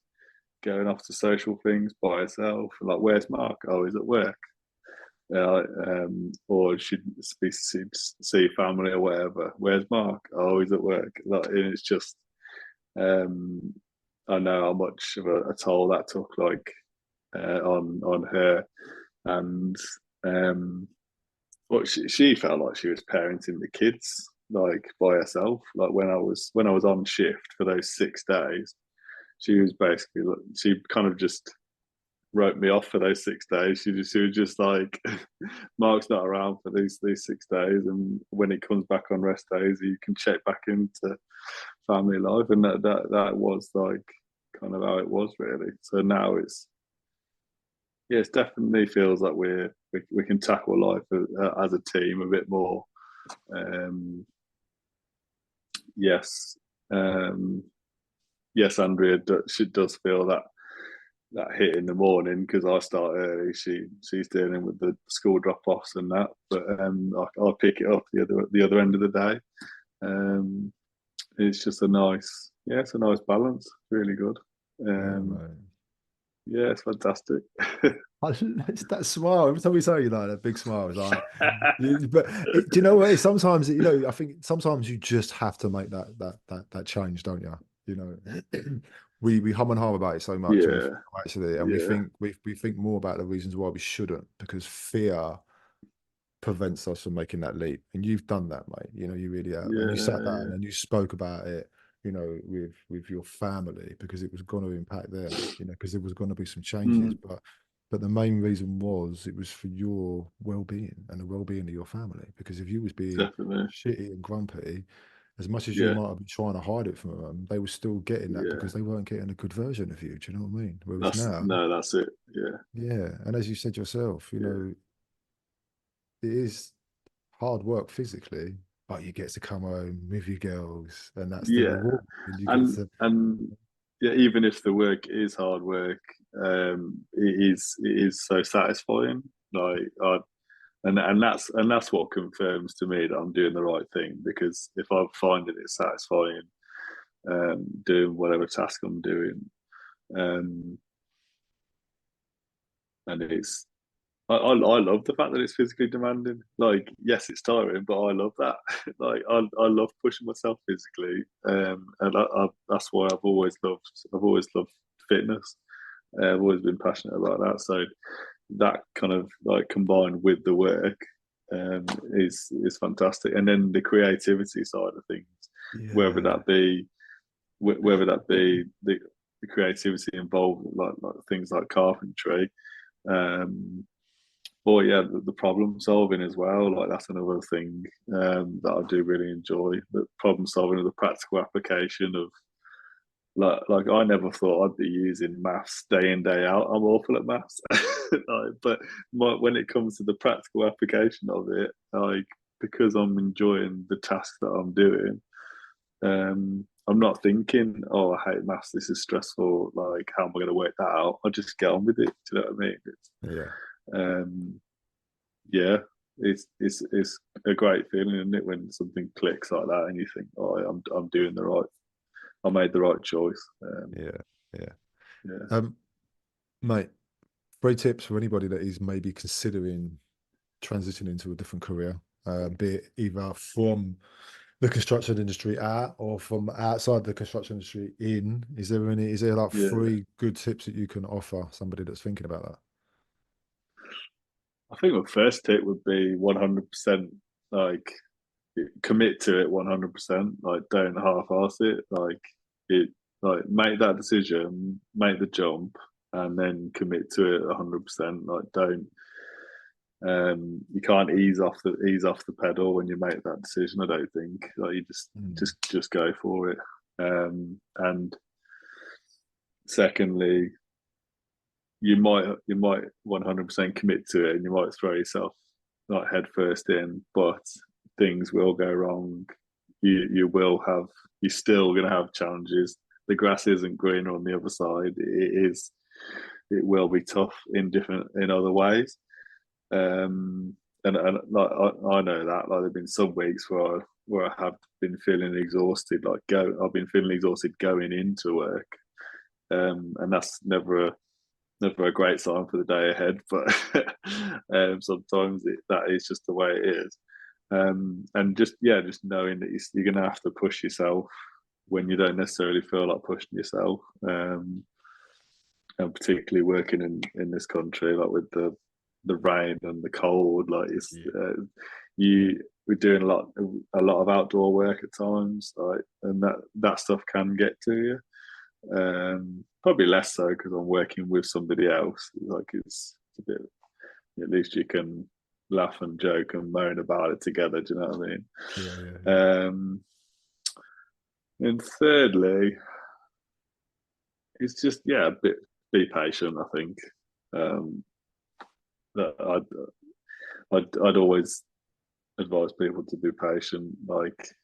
going off to social things by herself. Like, where's Mark? Oh, he's at work. Or she'd see family or whatever. Where's Mark? Oh, he's at work. Like, and it's just, I know how much of a toll that took, like, on her, and but she felt like she was parenting the kids like by herself. Like, when I was on shift for those 6 days, she was basically, she kind of just wrote me off for those 6 days. She was just like, Mark's not around for these 6 days, and when he comes back on rest days, you can check back into family life. And that was like kind of how it was, really. So now it definitely feels like we can tackle life as a team a bit more. Yes, yes, Andrea, she does feel that hit in the morning, because I start early. She's dealing with the school drop offs and that, but I pick it up the other end of the day. It's just it's a nice balance. Really good. Yeah, mate. Yeah, it's fantastic. It's that smile. Every time we say, that big smile is like, but do you know what? Sometimes, I think sometimes you just have to make that change, don't you? You know, we hum and harm about it so much, and we Yeah, actually, and we yeah, think we think more about the reasons why we shouldn't, because fear prevents us from making that leap. And you've done that, mate. You really have. And you sat down yeah, and you spoke about it, with your family, because it was going to impact them, because there was going to be some changes. mm, But the main reason was it was for your well-being and the well-being of your family. Because if you was being definitely. shitty and grumpy, as much as you Yeah, might have been trying to hide it from them, they were still getting that yeah. because they weren't getting a good version of you. Do you know what I mean? Whereas That's now, no, that's it. Yeah, yeah, and as you said yourself, yeah, it is hard work physically, but you get to come home with your girls, and that's the yeah. reward. And you get And to, yeah, even if the work is hard work, it is so satisfying. Like I and that's what confirms to me that I'm doing the right thing, because if I'm finding it satisfying, doing whatever task I'm doing, um, and I love the fact that it's physically demanding. Like, yes, it's tiring, but I love that. Like, I love pushing myself physically, and that's why I've always loved fitness. I've always been passionate about that. So that kind of like combined with the work, is fantastic. And then the creativity side of things, whether yeah, that be whether that be the creativity involved, like things like carpentry, um, or yeah, the problem solving as well. Like that's another thing, that I do really enjoy. The problem solving of the practical application of, like I never thought I'd be using maths day in day out. I'm awful at maths, but when it comes to the practical application of it, like because I'm enjoying the task that I'm doing, I'm not thinking, oh, I hate maths. This is stressful. Like, how am I going to work that out? I just get on with it. Do you know what I mean? yeah, Um, yeah, it's a great feeling, isn't it, when something clicks like that and you think, oh, I'm doing the right, I made the right choice. yeah, yeah. Yeah, Um, Mate, 3 tips for anybody that is maybe considering transitioning into a different career, be it either from the construction industry out or from outside the construction industry in. Is there like yeah. 3 good tips that you can offer somebody that's thinking about that? I think my first tip would be 100%, like commit to it 100%. Like, don't half-ass it. It, make that decision, make the jump, and then commit to it 100%. Like, don't you can't ease off the pedal when you make that decision. I don't think. Like, you just Mm. just just go for it. And secondly, you might 100% commit to it, and you might throw yourself like head first in, but things will go wrong. You will have you're still going to have challenges. The grass isn't greener on the other side. It will be tough in other ways. And like I know that, like, there've been some weeks where I have been feeling exhausted. I've been feeling exhausted going into work, and that's never a great sign for the day ahead. But sometimes that is just the way it is. And just knowing that you're going to have to push yourself when you don't necessarily feel like pushing yourself. And particularly working in this country, like with the rain and the cold, like it's Yeah. you we're doing a lot of outdoor work at times, like, and that stuff can get to you. Probably less so because I'm working with somebody else. Like, it's a bit, at least you can laugh and joke and moan about it together. Do you know what I mean? Yeah, yeah, yeah. And thirdly, it's just, yeah, a bit, be patient. I think, um, that I'd always advise people to be patient, like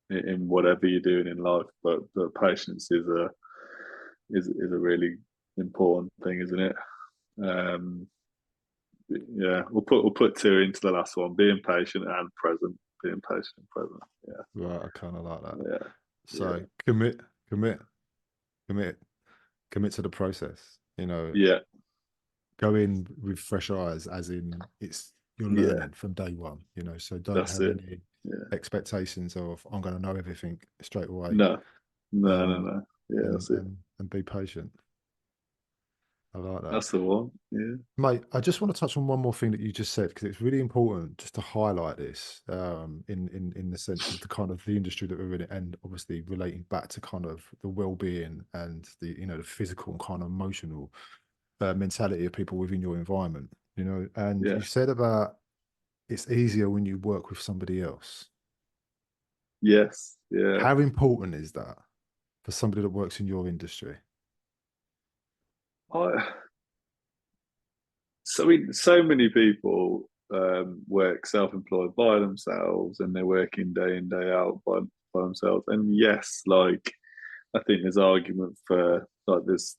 in whatever you're doing in life. But patience is a really important thing, isn't it? Um, yeah, we'll put two into the last one: being patient and present. Being patient and present. Yeah, Right, I kind of like that. yeah, So yeah, commit, commit, commit to the process. You know, yeah, go in with fresh eyes, as in you're yeah. learning from day one. You know, so don't That's have it. any Yeah. expectations of I'm going to know everything straight away. No, no, no, Um, no. Yeah, and that's it. and be patient. I like that. That's the one. Yeah, Mate, I just want to touch on one more thing that you just said because it's really important just to highlight this in the sense of the kind of the industry that we're in and obviously relating back to kind of the well-being and the the physical and kind of emotional mentality of people within your environment, and yeah, you said about it's easier when you work with somebody else. yes, yeah. How important is that for somebody that works in your industry? I so many people work self-employed by themselves, and they're working day in day out by themselves. And yes, like I think there's argument for like there's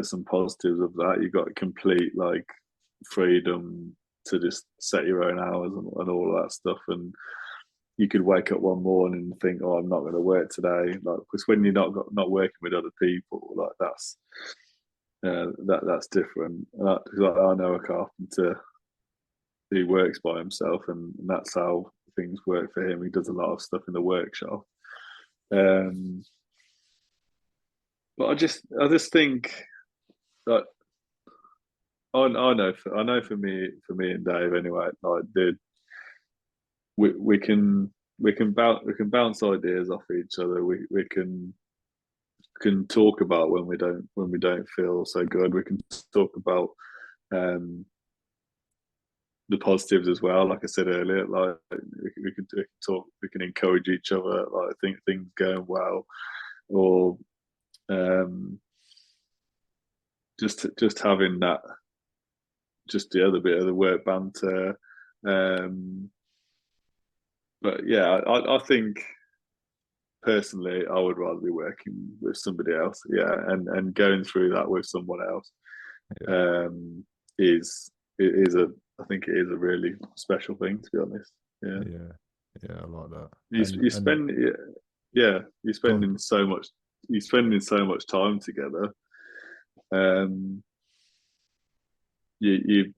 some positives of that. You got complete like freedom to just set your own hours and all of that stuff. And you could wake up one morning and think, "Oh, I'm not going to work today." Like, because when you're not working with other people, like that's different. Because I know a carpenter who works by himself, and that's how things work for him. He does a lot of stuff in the workshop. Um, but I just think that I know for me and Dave anyway. Like, we can bounce ideas off each other. We can talk about when we don't feel so good. We can talk about um, the positives as well. Like I said earlier, like we can talk, we can encourage each other. Like, I think things going well, or um, just having that, just the other bit of the work banter. Um, but yeah, I think personally, I would rather be working with somebody else. Yeah, and going through that with someone else Yeah, um, is it is a I think it is a really special thing, to be honest. Yeah, yeah, yeah. I like that. you And spend yeah you're go on. spending so much time together. Um, you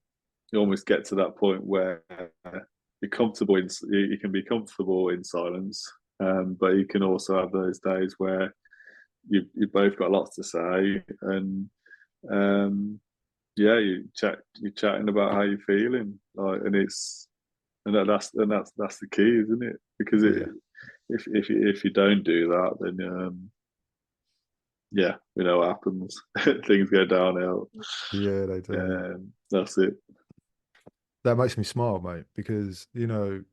almost get to that point where you're comfortable you can be comfortable in silence, but you can also have those days where you both got lots to say, and um, yeah, you're chatting about how you're feeling, like, and that's the key, isn't it? Because Yeah, if you don't do that, then yeah, we know what happens. Things go downhill. yeah, they do. That's it. That makes me smile, mate, because the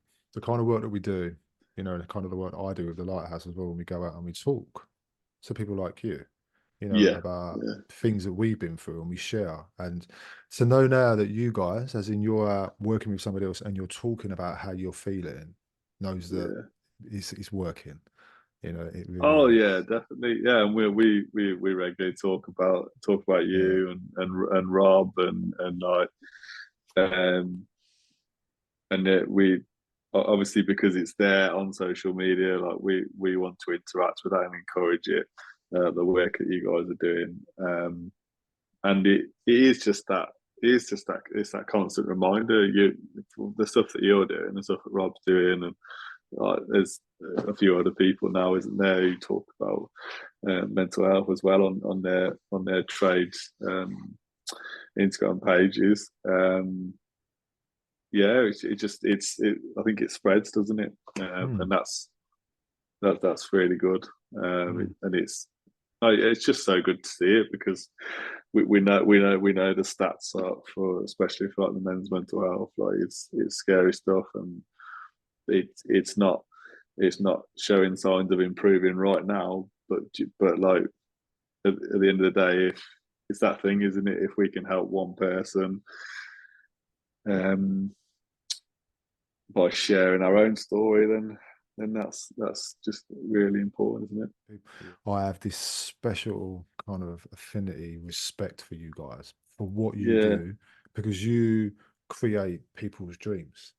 kind of work that we do, the kind of the work I do with the Lighthouse as well, when we go out and we talk to people like you, Yeah, about yeah, things that we've been through and we share. And to know now that you guys, as in you're out working with somebody else and you're talking about how you're feeling, knows that yeah. it's working. It really Oh is. yeah, definitely. Yeah, and we regularly talk about Yeah, you and Rob and like um we obviously, because it's there on social media, like we want to interact with that and encourage it, the work that you guys are doing. And it is just that it's that constant reminder. The stuff that you're doing, the stuff that Rob's doing, and there's a few other people now, isn't there, who talk about mental health as well on their trades Instagram pages. Yeah, I think it spreads, doesn't it? mm, And that's really good. mm, And it's just so good to see it, because we know the stats are for, especially for like the men's mental health. Like, it's scary stuff, and it's not showing signs of improving right now. But like, at the end of the day, if it's that thing, isn't it? If we can help one person um, by sharing our own story, then that's just really important, isn't it? I have this special kind of affinity, respect for you guys for what you Yeah, do because you create people's dreams.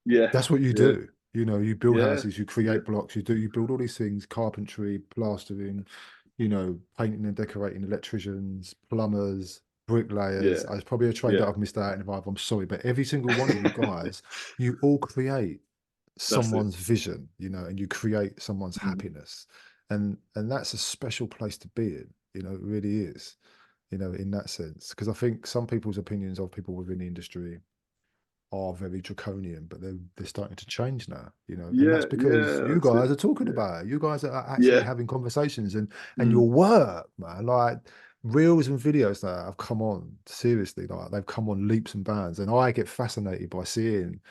yeah, That's what you yeah, do. You build yeah, houses, you yeah, create blocks, you build all these things, carpentry, plastering, painting and decorating, electricians, plumbers. bricklayers. Yeah, It's probably a trade that yeah. I've missed out on. I'm sorry, but every single one of you guys, you all create That's it. someone's vision, and you create someone's Mm. happiness, and that's a special place to be in. It really is. In that sense, because I think some people's opinions of people within the industry are very draconian, but they're starting to change now, and Yeah, that's because yeah. you That's it. guys are talking Yeah, about it. You guys are actually yeah. having conversations, and Mm. your work, man, like reels and videos that have come on, seriously, like they've come on leaps and bounds, and I get fascinated by seeing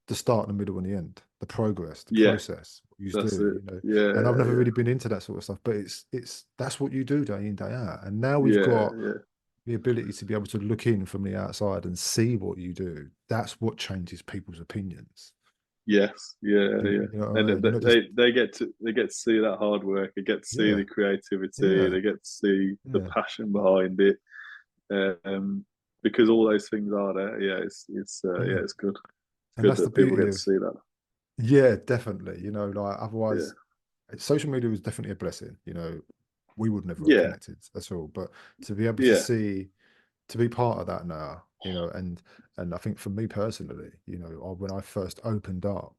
the start, the middle, and the end, the progress, the Yeah, process, what you that's do, it. Yeah, And I've never yeah, really been into that sort of stuff, but it's that's what you do day in, day out. And now we've yeah, got yeah. the ability to be able to look in from the outside and see what you do. That's what changes people's opinions. Yes, yeah, You, yeah. you know what And I mean? You're not just they get to see that hard work. They get to see yeah, the creativity. yeah, They get to see the yeah. passion behind it. Um, because all those things are there. Yeah, Yeah. it's good. It's And good that's the that people beauty get to of see that. yeah, definitely. Like Yeah, otherwise social media was definitely a blessing. We would never have yeah, connected at all. But to be able to yeah, see to be part of that now, and I think for me personally, when I first opened up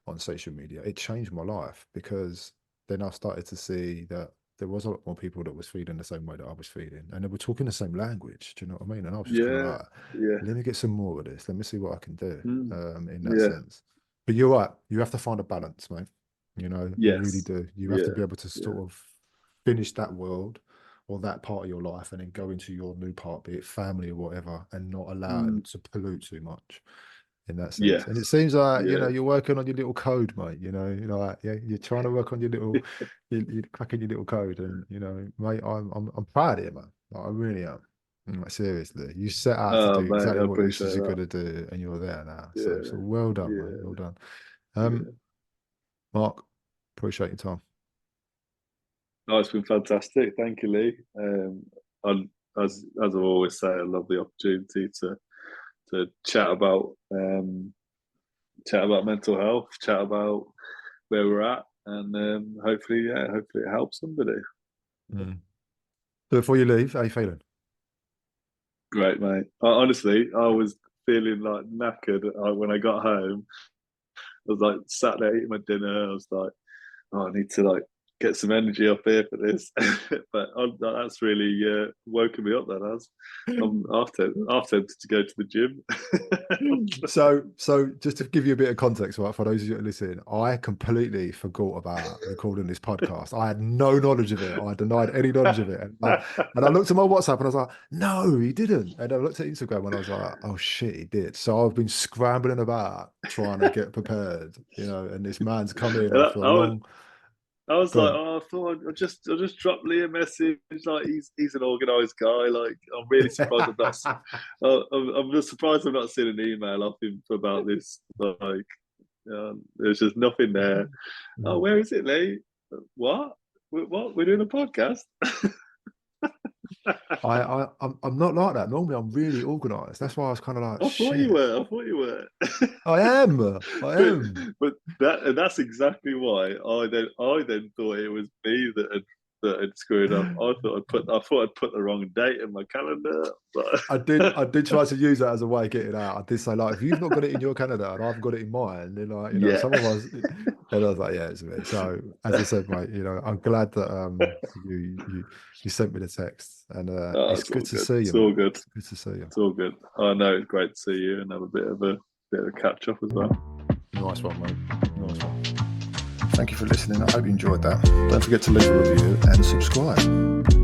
on social media, it changed my life because then I started to see that there was a lot more people that was feeling the same way that I was feeling, and they were talking the same language. Do you know what I mean? And I was just kind of yeah, like, yeah. let me get some more of this. Let me see what I can do Mm, in that yeah. sense. But you're right. You have to find a balance, mate. You really Yes. do. You have to Yeah. be able to Yeah. sort of finish that world or that part of your life and then go into your new part, be it family or whatever, and not allow Mm, it to pollute too much in that sense. And it yes. seems like Yeah. you're working on your little code, mate. Like, yeah, you're trying to work on your little, you're cracking your little code, and mate, I'm proud of you, man. Like, I really am. Like, seriously, you set out to do Oh, mate, I exactly what you said appreciate you're that. gonna do, and you're there now. So Yeah. well done, mate. Yeah. Well done. Yeah. Mark, appreciate your time. No, it's been fantastic. Thank you, Lee. And as I always say, I love the opportunity to chat about mental health, chat about where we're at, and hopefully it helps somebody. Mm. So before you leave, how you feeling? Great, mate. Honestly, I was feeling like knackered when I got home. I was like sat there eating my dinner. I was like, oh, I need to like get some energy up here for this. But that's really woken me up. That has. I'm half tempted to go to the gym. So just to give you a bit of context, right, for those of you that are listening, I completely forgot about recording this podcast. I had no knowledge of it. I denied any knowledge of it. And I looked at my WhatsApp and I was like, no, he didn't. And I looked at Instagram and I was like, oh shit, he did. So I've been scrambling about trying to get prepared, and this man's come in And after a long I was like, gone. oh, I thought I'll just drop Lee a message. Like he's an organised guy. Like I'm really surprised I'm just surprised I've not seen an email off him about this. Like there's just nothing there. Oh, where is it, Lee? What? What? We're doing a podcast. I'm not like that. Normally I'm really organized. That's why I was kind of like, I thought you shit. were. I thought you were. I am. I but am. but that's exactly why I then thought it was me that had screwed up. I thought I'd put the wrong date in my calendar. But I did try to use that as a way of getting out. I did say, like, if you've not got it in your calendar and I've got it in mine, then like, yeah, some of us, and I was like, yeah, it's me. So as I said, mate, I'm glad that you sent me the text, and oh, it's it's good all to good. see you, It's mate. all good. It's good to see you. It's all good. I know it's great to see you and have a bit of a catch up as well. Nice one, mate. Nice one. Thank you for listening. I hope you enjoyed that. Don't forget to leave a review and subscribe.